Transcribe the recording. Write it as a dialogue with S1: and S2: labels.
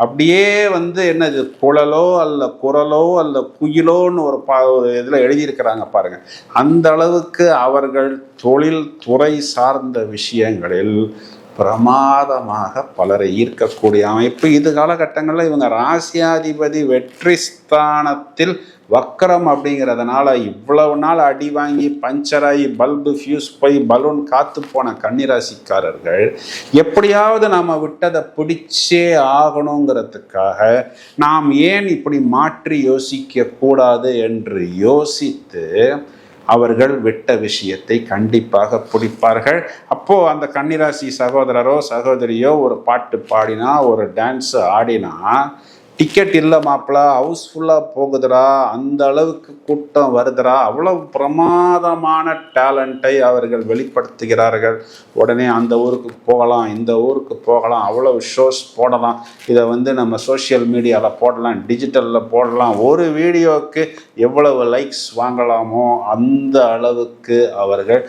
S1: அப்படியே வந்து என்னது குழலோ அல்ல குரலோ அல்ல குயிலோன்னு ஒரு இதில் எழுதியிருக்கிறாங்க பாருங்க. அந்த அளவுக்கு அவர்கள் தொழில் துறை சார்ந்த விஷயங்களில் பிரமாதமாக பலரை ஈர்க்கக்கூடிய அமைப்பு. இது காலகட்டங்களில் இவங்க ராசியாதிபதி வெற்றி ஸ்தானத்தில் வக்கரம் அப்படிங்கிறதுனால இவ்வளவு நாள் அடி வாங்கி பஞ்சராகி பல்பு ஃபியூஸ் போய் பலூன் காத்து போன கன்னிராசிக்காரர்கள் எப்படியாவது நாம் விட்டதை பிடிச்சே ஆகணுங்கிறதுக்காக நாம் ஏன் இப்படி மாற்றி யோசிக்க கூடாது என்று யோசித்து அவர்கள் விட்ட விஷயத்தை கண்டிப்பாக பிடிப்பார்கள். அப்போது அந்த கன்னிராசி சகோதரரோ சகோதரியோ ஒரு பாட்டு பாடினா, ஒரு டான்ஸு ஆடினா, டிக்கெட் இல்லை மாப்பிள்ள, ஹவுஸ்ஃபுல்லாக போகுதுடா, அந்த அளவுக்கு கூட்டம் வருதுடா, அவ்வளோ பிரமாதமான டேலண்ட்டை அவர்கள் வெளிப்படுத்துகிறார்கள். உடனே அந்த ஊருக்கு போகலாம், இந்த ஊருக்கு போகலாம், அவ்வளோ ஷோஸ் போடலாம், இதை வந்து நம்ம சோஷியல் மீடியாவில் போடலாம், டிஜிட்டலில் போடலாம், ஒரு வீடியோவுக்கு எவ்வளவு லைக்ஸ் வாங்கலாமோ அந்த அளவுக்கு அவர்கள்